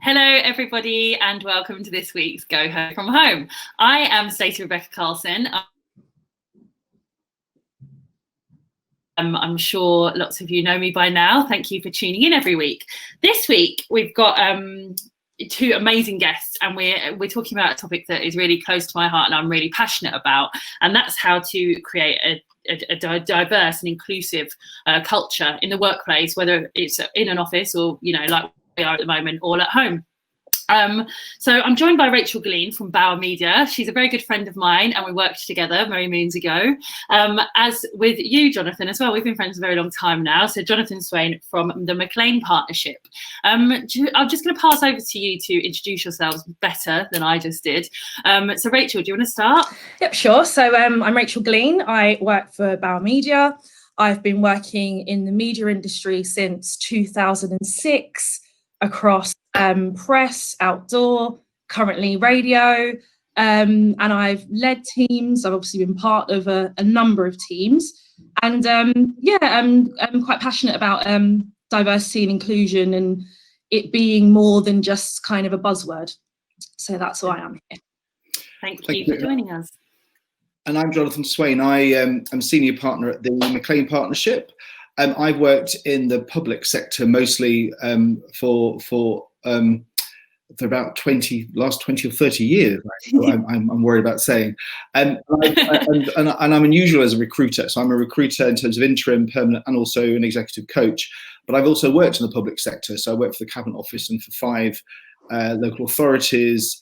Hello, everybody, and welcome to this week's Goho from Home. I am Stacey Rebecca Carlson. I'm sure lots of you know me by now. Thank you for tuning in every week. This week, we've got two amazing guests, and we're talking about a topic that is really close to my heart and I'm really passionate about, and that's how to create a diverse and inclusive culture in the workplace, whether it's in an office or, you know, like we are at the moment, all at home. So I'm joined by Rachel Glean from Bauer Media. She's a very good friend of mine, and we worked together many moons ago. As with you, Jonathan, as well. We've been friends a very long time now. So Jonathan Swain from the McLean Partnership. I'm just going to pass over to you to introduce yourselves better than I just did. So Rachel, do you want to start? Yep, sure. So I'm Rachel Glean. I work for Bauer Media. I've been working in the media industry since 2006 across press, outdoor, currently radio, and I've led teams. I've obviously been part of a number of teams, and I'm quite passionate about diversity and inclusion and it being more than just kind of a buzzword. So that's why I'm here. Thank you for joining us. And I'm Jonathan Swain. I am senior partner at the McLean Partnership. I've worked in the public sector mostly for about last 20 or 30 years. I'm worried about saying, and I'm unusual as a recruiter. So I'm a recruiter in terms of interim, permanent, and also an executive coach. But I've also worked in the public sector. So I worked for the Cabinet Office and for 5 local authorities.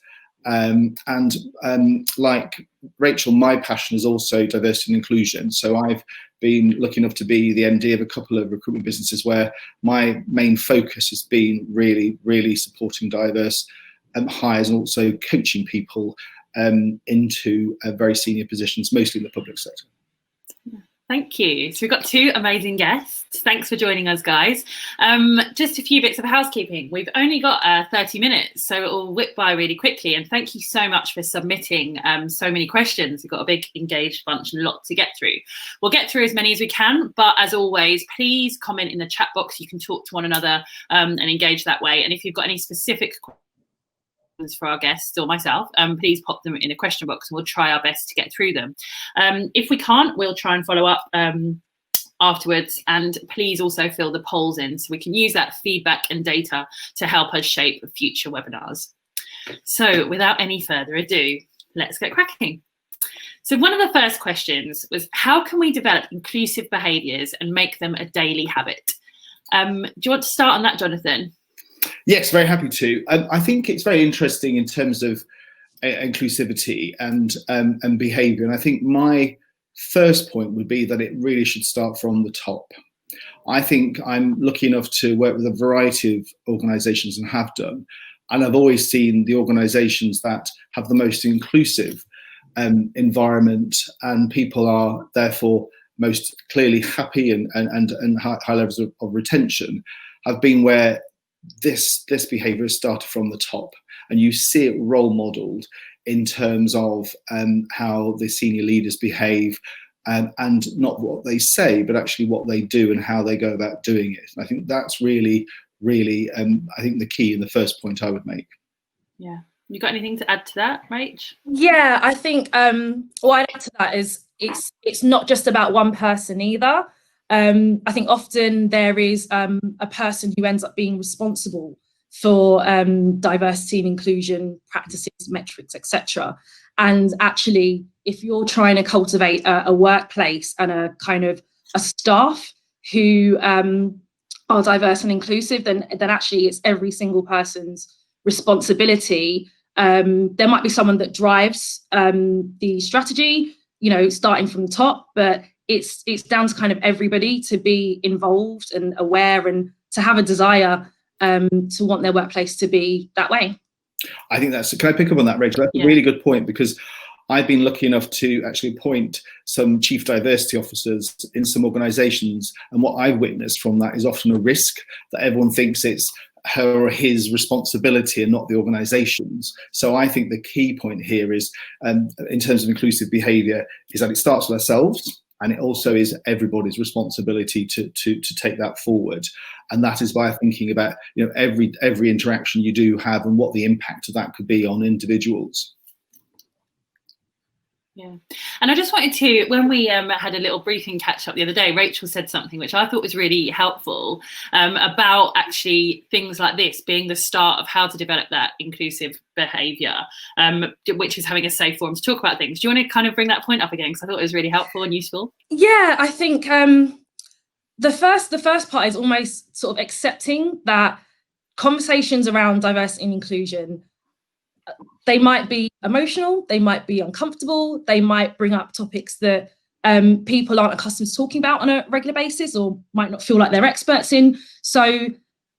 Like Rachel, my passion is also diversity and inclusion. So I've been lucky enough to be the MD of a couple of recruitment businesses where my main focus has been really supporting diverse hires and also coaching people into very senior positions, mostly in the public sector. Thank you. So we've got 2 amazing guests. Thanks for joining us, guys. Just a few bits of housekeeping. We've only got 30 minutes, so it will whip by really quickly. And thank you so much for submitting so many questions. We've got a big engaged bunch and a lot to get through. We'll get through as many as we can, but as always, please comment in the chat box. You can talk to one another and engage that way. And if you've got any specific questions for our guests or myself, please pop them in a question box and we'll try our best to get through them. If we can't, we'll try and follow up afterwards, and please also fill the polls in so we can use that feedback and data to help us shape future webinars. So without any further ado, let's get cracking. So one of the first questions was, how can we develop inclusive behaviours and make them a daily habit? Do you want to start on that, Jonathan? Yes, very happy to. I think it's very interesting in terms of inclusivity and behaviour. And I think my first point would be that it really should start from the top. I think I'm lucky enough to work with a variety of organisations and have done. And I've always seen the organisations that have the most inclusive environment, and people are therefore most clearly happy and high levels of retention, have been where this behaviour has started from the top, and you see it role modelled in terms of how the senior leaders behave, and not what they say, but actually what they do and how they go about doing it. And I think that's really, I think the key and the first point I would make. Yeah. You got anything to add to that, Rach? Yeah, I think what I'd add to that is it's not just about one person either. I think often there is a person who ends up being responsible for diversity and inclusion practices, metrics, etc. And actually, if you're trying to cultivate a workplace and a kind of a staff who are diverse and inclusive, then actually it's every single person's responsibility. There might be someone that drives the strategy, you know, starting from the top, but it's down to kind of everybody to be involved and aware and to have a desire to want their workplace to be that way. I think can I pick up on that, Rachel? That's a really good point, because I've been lucky enough to actually appoint some chief diversity officers in some organisations, and what I've witnessed from that is often a risk that everyone thinks it's her or his responsibility and not the organisation's. So I think the key point here is, in terms of inclusive behaviour, is that it starts with ourselves. And it also is everybody's responsibility to take that forward. And that is by thinking about, you know, every interaction you do have and what the impact of that could be on individuals. Yeah, and I just wanted to, when we had a little briefing catch up the other day, Rachel said something which I thought was really helpful about actually things like this being the start of how to develop that inclusive behaviour, which is having a safe forum to talk about things. Do you want to kind of bring that point up again? Because I thought it was really helpful and useful. Yeah, I think the first part is almost sort of accepting that conversations around diversity and inclusion, they might be emotional, they might be uncomfortable, they might bring up topics that people aren't accustomed to talking about on a regular basis or might not feel like they're experts in. So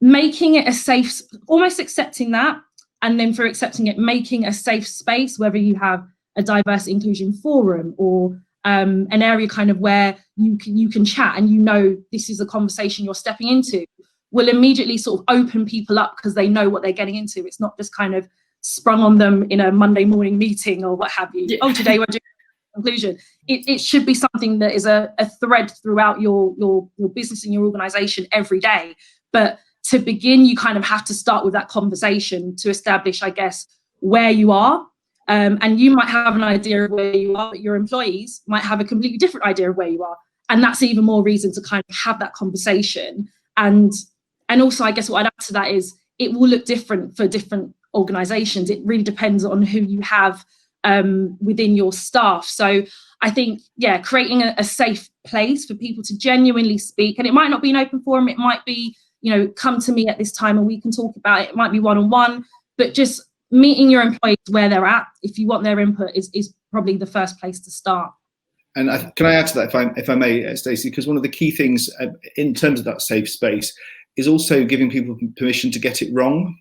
making it a safe, almost accepting that, and then for accepting it, making a safe space, whether you have a diversity inclusion forum or an area kind of where you can chat and you know this is a conversation you're stepping into, will immediately sort of open people up because they know what they're getting into. It's not just kind of sprung on them in a Monday morning meeting or what have you. Yeah. Oh, today we're doing inclusion. It should be something that is a thread throughout your business and your organization every day. But to begin, you kind of have to start with that conversation to establish, I guess, where you are. And you might have an idea of where you are, but your employees might have a completely different idea of where you are. And that's even more reason to kind of have that conversation. And also, I guess what I'd add to that is it will look different for different organizations. It really depends on who you have within your staff. So I think, yeah, creating a safe place for people to genuinely speak, and it might not be an open forum, it might be, you know, come to me at this time and we can talk about it. It might be one-on-one, but just meeting your employees where they're at, if you want their input, is probably the first place to start. And can I add to that, if I may, Stacey, because one of the key things in terms of that safe space is also giving people permission to get it wrong.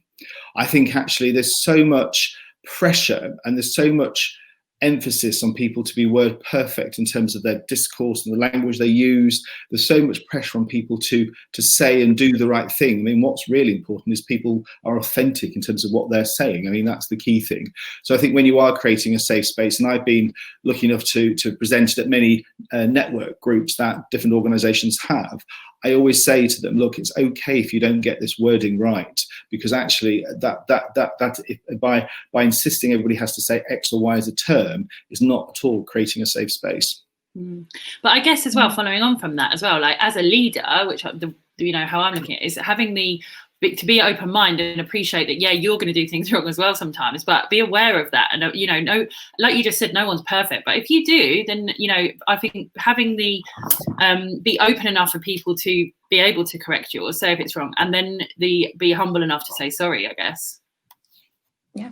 I think actually there's so much pressure and there's so much emphasis on people to be word perfect in terms of their discourse and the language they use. There's so much pressure on people to say and do the right thing. I mean, what's really important is people are authentic in terms of what they're saying. I mean, that's the key thing. So I think when you are creating a safe space, and I've been lucky enough to present at many network groups that different organizations have, I always say to them, look, it's okay if you don't get this wording right, because actually by insisting everybody has to say X or Y as a term is not at all creating a safe space. But I guess as well, following on from that as well, like as a leader, which you know how I'm looking at, is having to be open-minded and appreciate that, yeah, you're going to do things wrong as well sometimes, but be aware of that. And, you know, no, like you just said, no one's perfect. But if you do, then, you know, I think having be open enough for people to be able to correct you or say if it's wrong, and then be humble enough to say sorry, I guess. Yeah.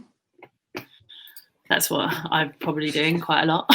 That's what I'm probably doing quite a lot.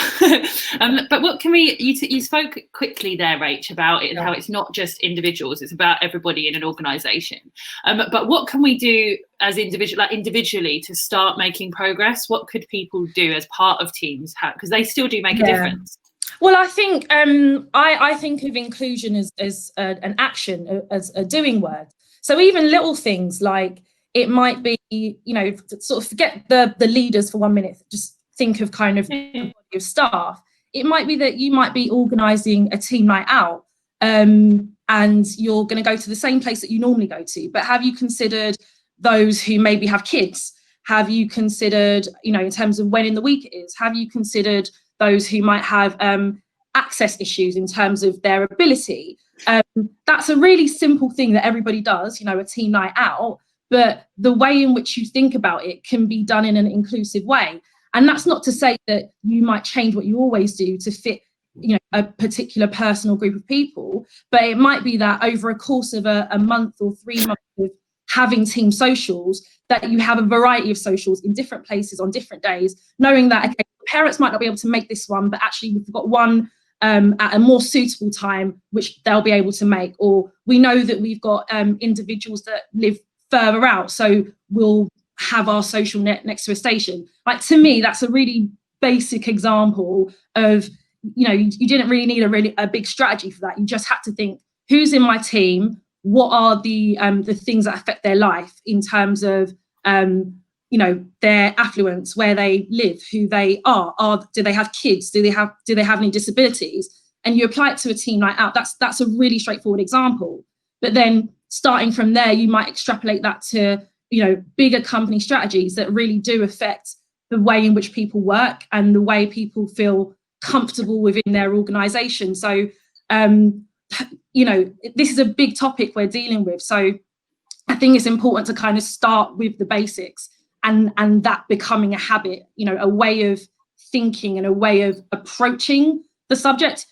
But what can you spoke quickly there, Rach, about it, how it's not just individuals, it's about everybody in an organisation. But what can we do as individually to start making progress? What could people do as part of teams? Because they still do make a difference. Well, I think I think of inclusion as an action, as a doing word. So even little things like, it might be, you know, sort of forget the leaders for 1 minute, just think of kind of the body of staff. It might be that you might be organising a team night out and you're going to go to the same place that you normally go to. But have you considered those who maybe have kids? Have you considered, you know, in terms of when in the week it is? Have you considered those who might have access issues in terms of their ability? That's a really simple thing that everybody does, you know, a team night out. But the way in which you think about it can be done in an inclusive way. And that's not to say that you might change what you always do to fit, you know, a particular person or group of people, but it might be that over a course of a month or 3 months of having team socials, that you have a variety of socials in different places on different days, knowing that, okay, parents might not be able to make this one, but actually we've got one at a more suitable time, which they'll be able to make. Or we know that we've got individuals that live further out, so we'll have our social net next to a station. Like, to me, that's a really basic example of, you know, you didn't really need a big strategy for that. You just had to think, who's in my team, what are the things that affect their life in terms of you know, their affluence, where they live, who they are do they have kids, do they have any disabilities? and you apply it to a team night out, that's a really straightforward example. But then starting from there, you might extrapolate that to, you know, bigger company strategies that really do affect the way in which people work and the way people feel comfortable within their organization. So, you know, this is a big topic we're dealing with. So I think it's important to kind of start with the basics and that becoming a habit, you know, a way of thinking and a way of approaching the subject.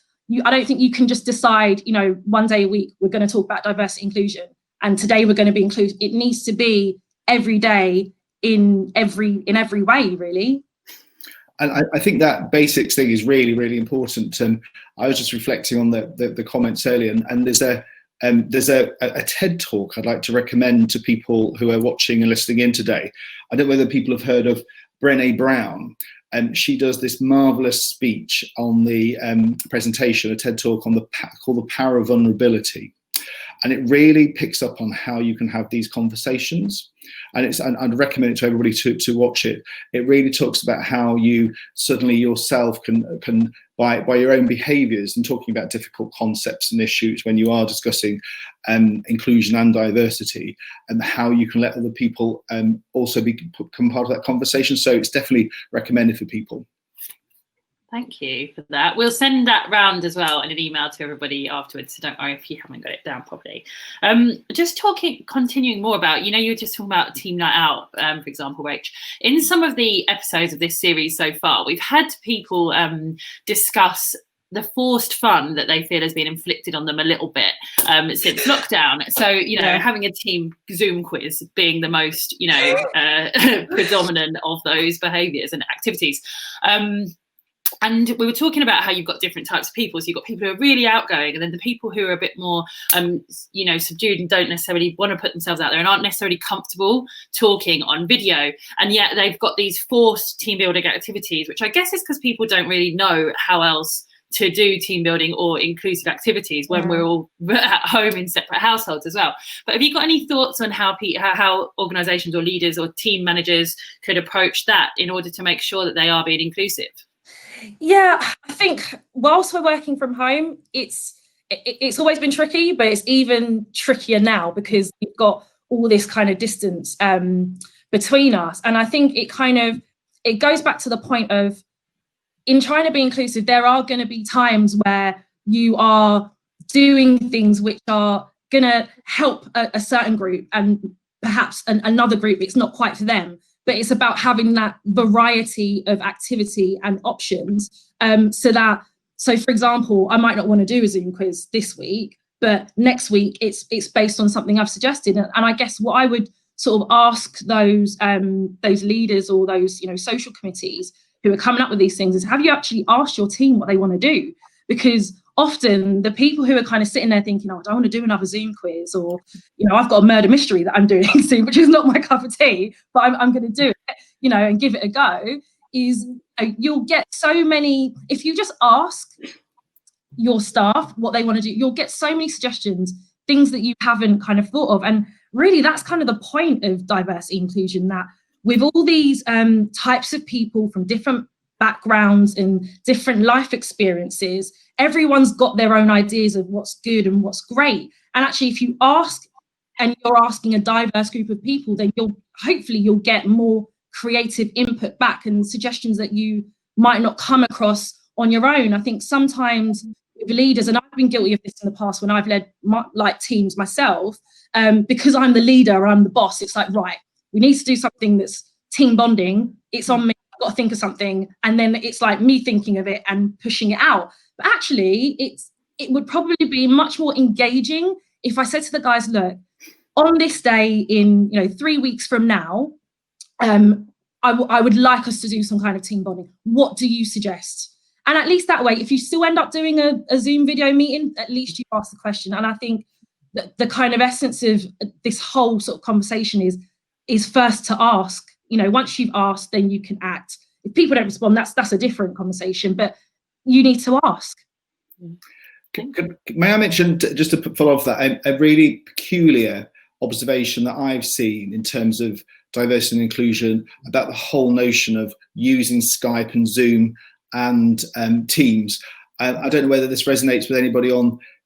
I don't think you can just decide, you know, one day a week we're going to talk about diversity inclusion and today we're going to be inclusive. It needs to be every day in every way, really. And I think that basics thing is really, really important. And I was just reflecting on the comments earlier, and there's a TED talk I'd like to recommend to people who are watching and listening in today. I don't know whether people have heard of Brené Brown. She does this marvelous speech on the presentation, a TED talk on called The Power of Vulnerability. And it really picks up on how you can have these conversations. And I'd recommend it to everybody to watch it. It really talks about how you suddenly yourself can by your own behaviours and talking about difficult concepts and issues when you are discussing inclusion and diversity, and how you can let other people also become part of that conversation. So it's definitely recommended for people. Thank you for that. We'll send that round as well in an email to everybody afterwards, so don't worry if you haven't got it down properly. Just continuing more about, you know, you were just talking about Team Night Out, for example, Rach. In some of the episodes of this series so far, we've had people discuss the forced fun that they feel has been inflicted on them a little bit since lockdown. So, you know, having a team Zoom quiz being the most, you know, predominant of those behaviours and activities. And we were talking about how you've got different types of people. So you've got people who are really outgoing, and then the people who are a bit more, you know, subdued and don't necessarily want to put themselves out there and aren't necessarily comfortable talking on video. And yet they've got these forced team building activities, which I guess is because people don't really know how else to do team building or inclusive activities when we're all at home in separate households as well. But have you got any thoughts on how organisations or leaders or team managers could approach that in order to make sure that they are being inclusive? Yeah, I think whilst we're working from home, it's always been tricky, but it's even trickier now because we've got all this kind of distance between us. And I think it goes back to the point of, in trying to be inclusive, there are going to be times where you are doing things which are going to help a certain group, and perhaps another group, it's not quite for them. But it's about having that variety of activity and options, so for example, I might not want to do a Zoom quiz this week, but next week it's based on something I've suggested. And I guess what I would sort of ask those leaders or those, you know, social committees who are coming up with these things is, have you actually asked your team what they want to do? Because often the people who are kind of sitting there thinking, oh, I don't want to do another Zoom quiz, or, you know, I've got a murder mystery that I'm doing soon, which is not my cup of tea, but I'm going to do it, you know, and give it a go, is you'll get so many, if you just ask your staff what they want to do, you'll get so many suggestions, things that you haven't kind of thought of. And really, that's kind of the point of diversity inclusion, that with all these types of people from different backgrounds and different life experiences, everyone's got their own ideas of what's good and what's great. And actually, if you ask, and you're asking a diverse group of people, then you'll get more creative input back and suggestions that you might not come across on your own. I think sometimes with leaders, and I've been guilty of this in the past when I've led teams myself, because I'm the leader, I'm the boss, it's like, right, we need to do something that's team bonding. It's on me. I've got to think of something. And then it's like me thinking of it and pushing it out. But actually, it would probably be much more engaging if I said to the guys, look, on this day in 3 weeks from now, I would like us to do some kind of team bonding. What do you suggest? And at least that way, if you still end up doing a Zoom video meeting, at least you ask the question. And I think that the kind of essence of this whole sort of conversation is first to ask. You know, once you've asked, then you can act. If people don't respond, that's a different conversation, but you need to ask. May I mention, just to follow off that, a really peculiar observation that I've seen in terms of diversity and inclusion about the whole notion of using Skype and Zoom and Teams. I don't know whether this resonates with anybody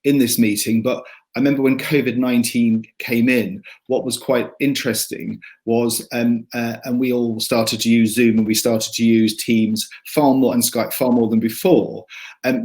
in this meeting, but I remember when COVID-19 came in, what was quite interesting was, and we all started to use Zoom and we started to use Teams far more and Skype far more than before,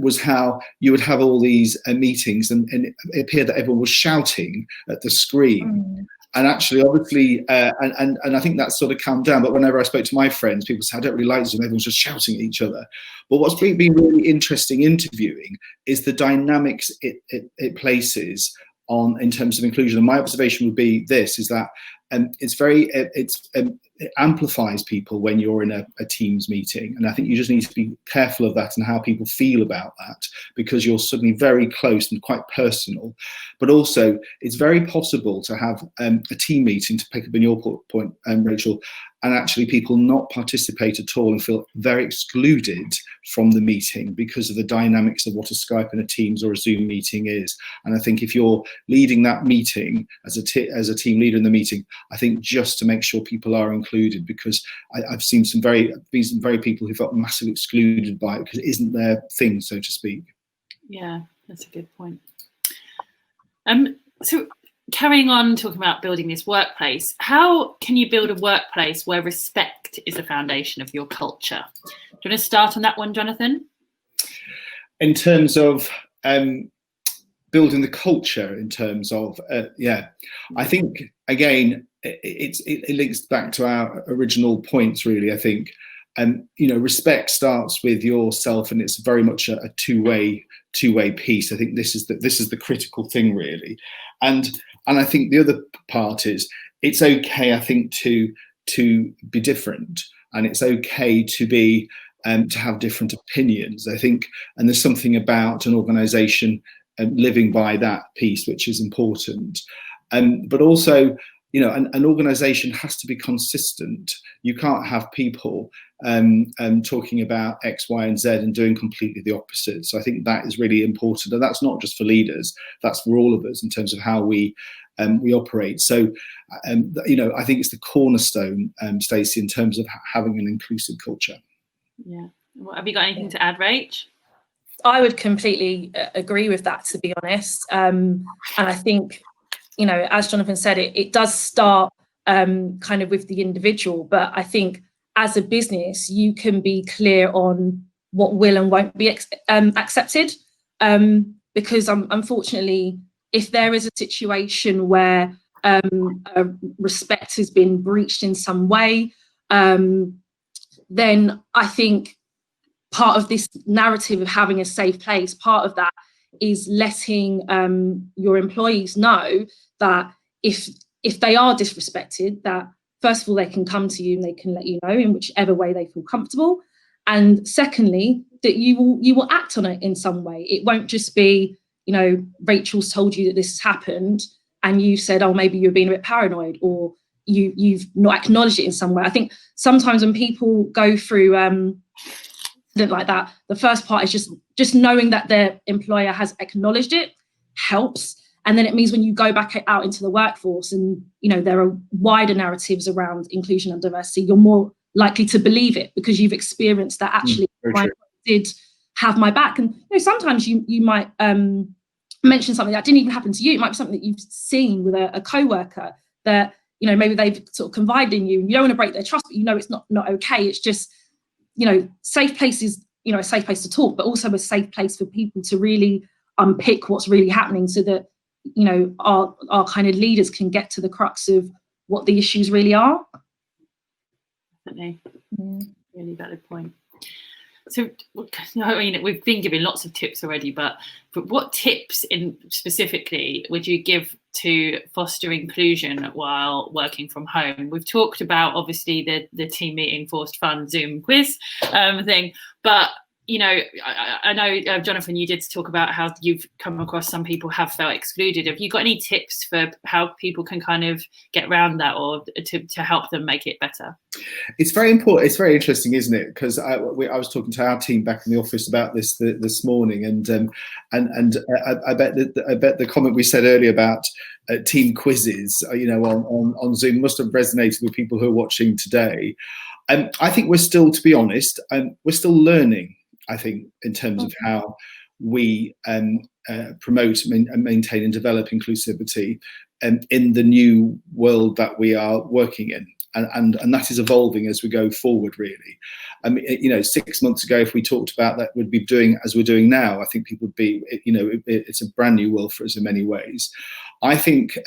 was how you would have all these meetings and it appeared that everyone was shouting at the screen. And actually, obviously, and I think that's sort of calmed down. But whenever I spoke to my friends, people said, I don't really like Zoom. Everyone's just shouting at each other. But what's been really interesting interviewing is the dynamics it places on in terms of inclusion. And my observation would be this, is that it amplifies people when you're in a Teams meeting. And I think you just need to be careful of that and how people feel about that, because you're suddenly very close and quite personal. But also, it's very possible to have a team meeting, to pick up on your point, Rachel, and actually people not participate at all and feel very excluded from the meeting because of the dynamics of what a Skype and a Teams or a Zoom meeting is. And I think if you're leading that meeting as a team leader in the meeting, I think just to make sure people are included, because I've seen some very people who felt massively excluded by it because it isn't their thing, so to speak. Yeah, that's a good point. So carrying on talking about building this workplace, how can you build a workplace where respect is the foundation of your culture? Do you want to start on that one, Jonathan? In terms of building the culture, in terms of, I think, again, it links back to our original points, really, I think. Respect starts with yourself, and it's very much a two-way piece. I think this is the critical thing, really. And I think the other part is, it's okay, I think, to be different, and it's okay to be to have different opinions, I think. And there's something about an organisation living by that piece which is important. But also, an organisation has to be consistent. You can't have people talking about X, Y, and Z and doing completely the opposite. So I think that is really important, and that's not just for leaders; that's for all of us in terms of how we operate. So, I think it's the cornerstone, Stacey, in terms of having an inclusive culture. Yeah. Well, have you got anything to add, Rach? I would completely agree with that, to be honest. And I think, as Jonathan said, it does start kind of with the individual, but I think as a business, you can be clear on what will and won't be accepted. Because unfortunately, if there is a situation where respect has been breached in some way, then I think part of this narrative of having a safe place, part of that is letting your employees know that if they are disrespected, that first of all, they can come to you and they can let you know in whichever way they feel comfortable. And secondly, that you will act on it in some way. It won't just be, Rachel's told you that this has happened and you said, oh, maybe you're being a bit paranoid, or you've not acknowledged it in some way. I think sometimes when people go through like that, the first part is just knowing that their employer has acknowledged it helps. And then it means when you go back out into the workforce and, there are wider narratives around inclusion and diversity, you're more likely to believe it because you've experienced that actually my did have my back. And sometimes you might mention something that didn't even happen to you. It might be something that you've seen with a co-worker that, maybe they've sort of confided in you and you don't want to break their trust, but it's not okay. It's just, safe place is, a safe place to talk, but also a safe place for people to really unpick what's really happening so that, our kind of leaders can get to the crux of what the issues really are. Definitely. Really valid point. So, we've been giving lots of tips already, but what tips specifically would you give to foster inclusion while working from home? We've talked about, obviously, the team meeting forced fun Zoom quiz thing, but I know, Jonathan, you did talk about how you've come across some people have felt excluded. Have you got any tips for how people can kind of get around that, or to help them make it better? It's very important. It's very interesting, isn't it? Because I was talking to our team back in the office about this this morning, and I bet the comment we said earlier about team quizzes, on Zoom must have resonated with people who are watching today. I think we're still, to be honest, we're still learning. I think, in terms of how we promote and maintain and develop inclusivity in the new world that we are working in. And that is evolving as we go forward, really. I mean, you know, 6 months ago, if we talked about that, we'd be doing as we're doing now, I think people would be, you know, it's a brand new world for us in many ways. I think,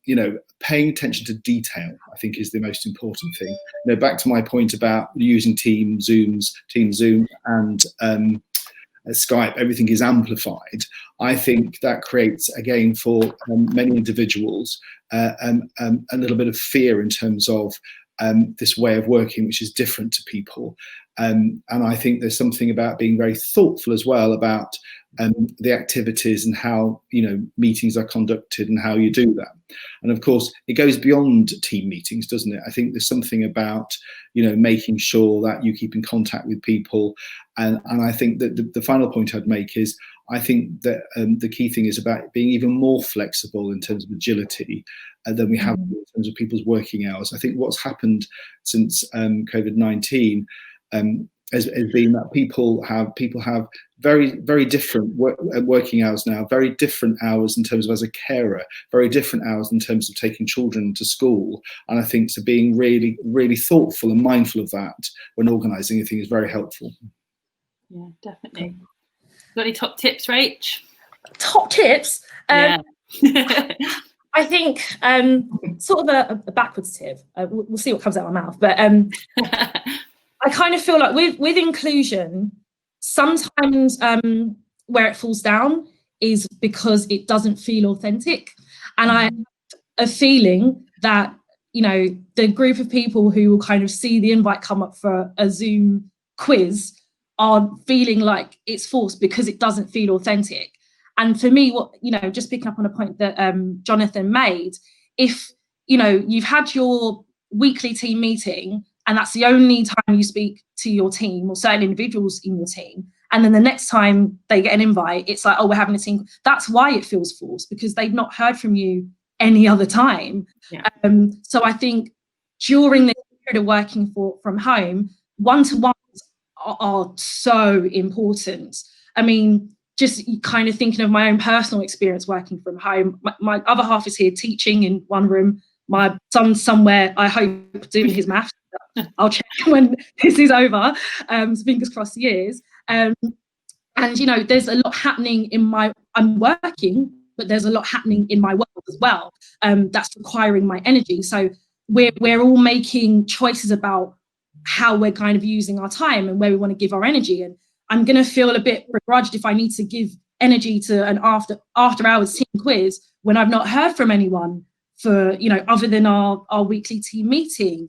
you know, paying attention to detail, I think, is the most important thing. You know, back to my point about using Team Zoom, and Skype, everything is amplified. I think that creates, again, for many individuals, a little bit of fear in terms of this way of working, which is different to people. And I think there's something about being very thoughtful as well about the activities and how, you know, meetings are conducted and how you do that. And of course, it goes beyond team meetings, doesn't it? I think there's something about, you know, making sure that you keep in contact with people. And I think that the final point I'd make is, I think that the key thing is about being even more flexible in terms of agility than we have in terms of people's working hours. I think what's happened since COVID-19 has been that people have very, very different working hours now, very different hours in terms of as a carer, very different hours in terms of taking children to school. And I think so being really, really thoughtful and mindful of that when organising anything is very helpful. Yeah, definitely. Got any top tips, Rach? Top tips? Yeah. I think sort of a backwards tip. We'll see what comes out of my mouth. But I kind of feel like with inclusion, sometimes where it falls down is because it doesn't feel authentic. And I have a feeling that, you know, the group of people who will kind of see the invite come up for a Zoom quiz are feeling like it's forced because it doesn't feel authentic. And for me, what, you know, just picking up on a point that Jonathan made, if, you know, you've had your weekly team meeting and that's the only time you speak to your team or certain individuals in your team, and then the next time they get an invite, it's like, oh, we're having a team. That's why it feels forced, because they've not heard from you any other time. Yeah. So I think during this period of working from home, one-to-ones are so important. I mean, just kind of thinking of my own personal experience working from home. My other half is here teaching in one room. My son's somewhere, I hope, doing his maths. I'll check when this is over. So fingers crossed he is. And, you know, there's a lot happening I'm working, but there's a lot happening in my world as well. That's requiring my energy. So we're all making choices about how we're kind of using our time and where we want to give our energy. And I'm going to feel a bit begrudged if I need to give energy to an after hours team quiz when I've not heard from anyone for, you know, other than our weekly team meeting.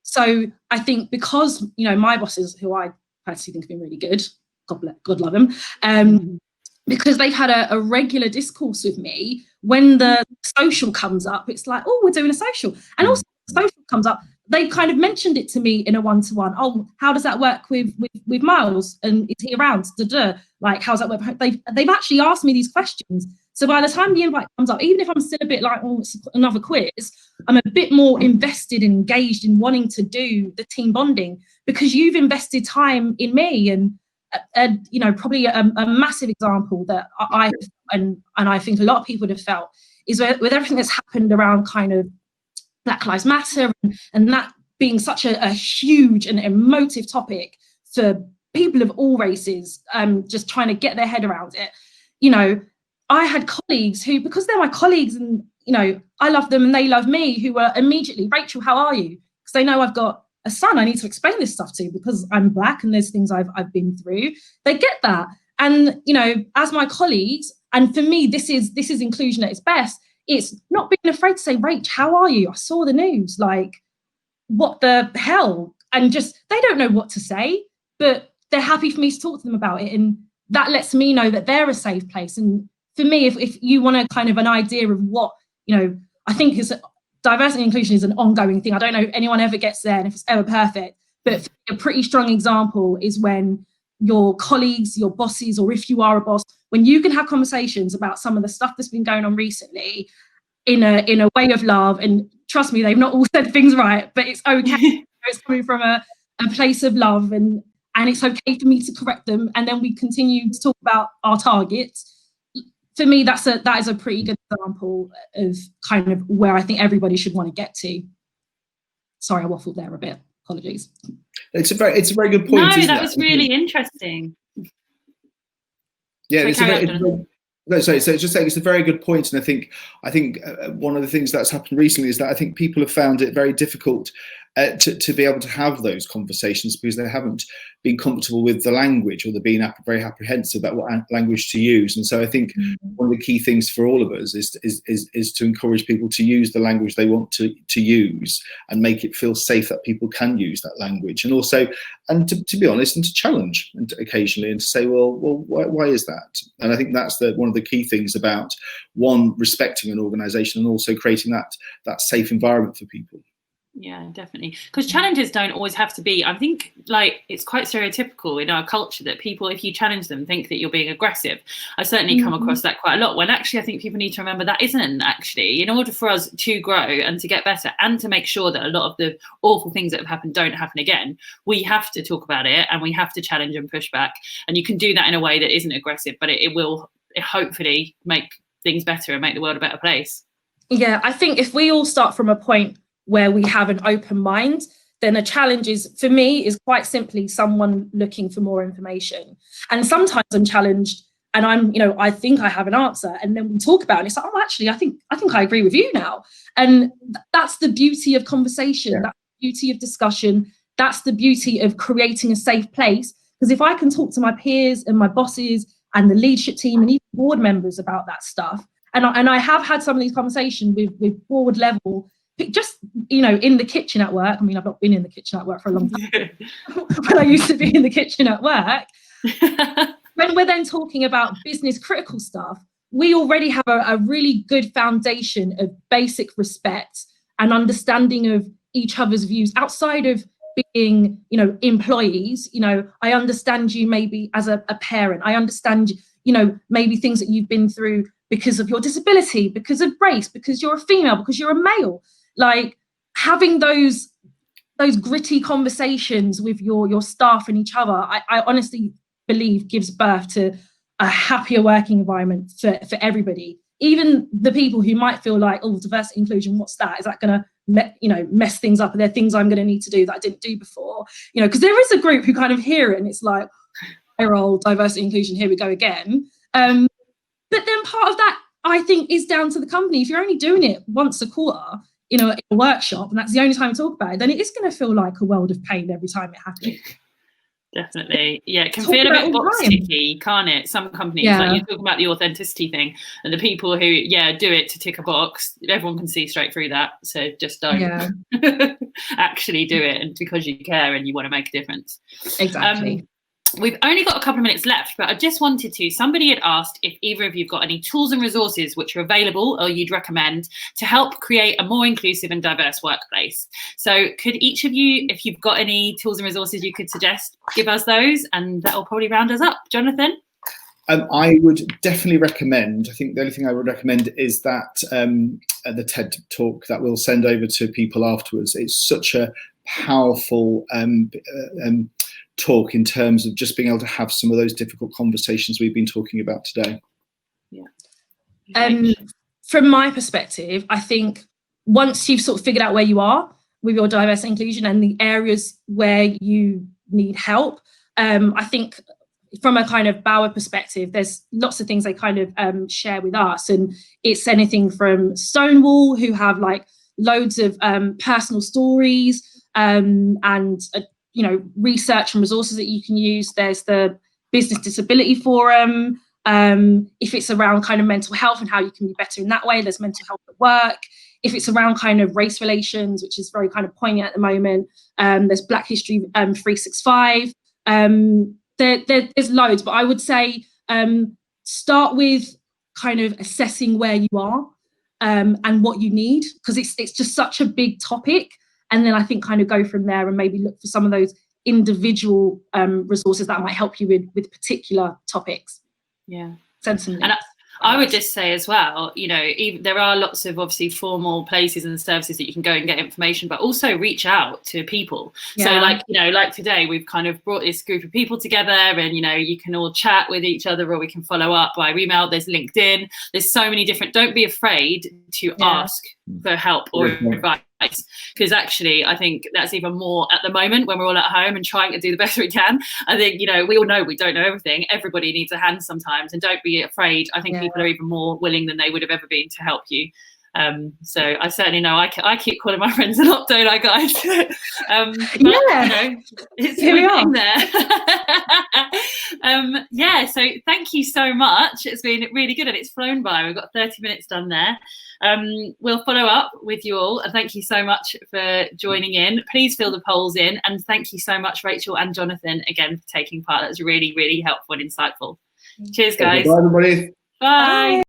So I think because, you know, my bosses, who I personally think have been really good, God love them, because they've had a regular discourse with me, when the social comes up, it's like, oh, we're doing a social. And also the social comes up, they kind of mentioned it to me in a one-to-one. Oh, how does that work with Miles? And is he around? Like, how's that work? They've actually asked me these questions. So by the time the invite comes up, even if I'm still a bit like, oh, it's another quiz, I'm a bit more invested and engaged in wanting to do the team bonding, because you've invested time in me. And you know, probably a massive example that I think a lot of people have felt is with everything that's happened around kind of Black Lives Matter and that being such a huge and emotive topic for people of all races, just trying to get their head around it. You know, I had colleagues who, because they're my colleagues and, you know, I love them and they love me, who were immediately, Rachel, how are you? Because they know I've got a son I need to explain this stuff to because I'm Black and there's things I've been through. They get that. And, you know, as my colleagues, and for me, this is inclusion at its best. It's not being afraid to say, Rach, how are you? I saw the news. Like, what the hell? And just, they don't know what to say, but they're happy for me to talk to them about it. And that lets me know that they're a safe place. And for me, if you want a kind of an idea of what, you know, I think is diversity and inclusion is an ongoing thing. I don't know if anyone ever gets there and if it's ever perfect, but a pretty strong example is when your colleagues, your bosses, or if you are a boss, when you can have conversations about some of the stuff that's been going on recently in a way of love. And trust me, they've not all said things right, but it's okay. It's coming from a place of love. And and it's okay for me to correct them, and then we continue to talk about our targets. For me, that is a pretty good example of kind of where I think everybody should want to get to. Sorry, I waffled there a bit. Apologies. It's a very good point. No, isn't that it? was really interesting. Yeah, So it's just saying it's a very good point, and I think one of the things that's happened recently is that I think people have found it very difficult to be able to have those conversations because they haven't been comfortable with the language, or they've been very apprehensive about what language to use. And so I think one of the key things for all of us is to encourage people to use the language they want to use, and make it feel safe that people can use that language, and also, and to be honest, and to challenge occasionally, and to say, well, why is that? And I think that's one of the key things about respecting an organisation, and also creating that safe environment for people. Yeah, definitely. Because challenges don't always have to be, I think, like, it's quite stereotypical in our culture that people, if you challenge them, think that you're being aggressive. I certainly come across that quite a lot, when actually I think people need to remember that isn't actually, in order for us to grow and to get better, and to make sure that a lot of the awful things that have happened don't happen again, we have to talk about it, and we have to challenge and push back. And you can do that in a way that isn't aggressive, but it will hopefully make things better and make the world a better place. Yeah, I think if we all start from a point where we have an open mind, then a challenge for me is quite simply someone looking for more information. And sometimes I'm challenged and I think I have an answer, and then we talk about it and it's like, oh, actually, I think I agree with you now. And that's the beauty of conversation. Yeah. That's the beauty of discussion. That's the beauty of creating a safe place. Because if I can talk to my peers and my bosses and the leadership team and even board members about that stuff, and I have had some of these conversations with board level, just, in the kitchen at work. I mean, I've not been in the kitchen at work for a long time, but I used to be in the kitchen at work. When we're then talking about business critical stuff, we already have a really good foundation of basic respect and understanding of each other's views outside of being, employees. I understand you maybe as a parent. I understand, maybe things that you've been through because of your disability, because of race, because you're a female, because you're a male. Like, having those gritty conversations with your staff and each other, I honestly believe gives birth to a happier working environment for everybody. Even the people who might feel like, oh, diversity inclusion, what's that? Is that going to mess things up? Are there things I'm going to need to do that I didn't do before? Because there is a group who kind of hear it and it's like, oh, diversity inclusion, here we go again. But then part of that, I think, is down to the company. If you're only doing it once a quarter, in a workshop, and that's the only time we talk about it, then it is going to feel like a world of pain every time it happens. Definitely. Yeah, it can feel a bit box ticky, can't it? Some companies, like you talk about the authenticity thing, and the people who, do it to tick a box, everyone can see straight through that. So just don't actually do it, and because you care and you want to make a difference. Exactly. We've only got a couple of minutes left, but I just wanted to, somebody had asked if either of you have got any tools and resources which are available or you'd recommend to help create a more inclusive and diverse workplace. So could each of you, if you've got any tools and resources you could suggest, give us those, and that will probably round us up. Jonathan? I would definitely recommend, I think the only thing I would recommend is that the TED talk that we'll send over to people afterwards. It's such a powerful talk in terms of just being able to have some of those difficult conversations we've been talking about today. From my perspective, I think once you've sort of figured out where you are with your diversity inclusion and the areas where you need help, I think from a kind of Bauer perspective, there's lots of things they kind of share with us, and it's anything from Stonewall, who have like loads of personal stories and research and resources that you can use. There's the Business Disability Forum. If it's around kind of mental health and how you can be better in that way, there's Mental Health at Work. If it's around kind of race relations, which is very kind of poignant at the moment, there's Black History 365. There's loads, but I would say start with kind of assessing where you are and what you need, because it's just such a big topic. And then I think kind of go from there and maybe look for some of those individual resources that might help you with particular topics. Yeah. Send some links. And I would just say as well, you know, there are lots of obviously formal places and services that you can go and get information, but also reach out to people. So like, you know, like today, we've kind of brought this group of people together and, you know, you can all chat with each other, or we can follow up by email. There's LinkedIn. There's so many different, don't be afraid to ask for help or advice. Because actually, I think that's even more at the moment when we're all at home and trying to do the best we can. I think, you know, we all know we don't know everything. Everybody needs a hand sometimes, and don't be afraid. I think people are even more willing than they would have ever been to help you. So I certainly know I keep calling my friends a lot, don't I, guys? But, you know, it's here we are yeah, so thank you so much. It's been really good and it's flown by. We've got 30 minutes done there. We'll follow up with you all, and thank you so much for joining in. Please fill the polls in, and thank you so much, Rachel and Jonathan, again for taking part. That was really, really helpful and insightful. Cheers, guys. Bye, everybody. Bye.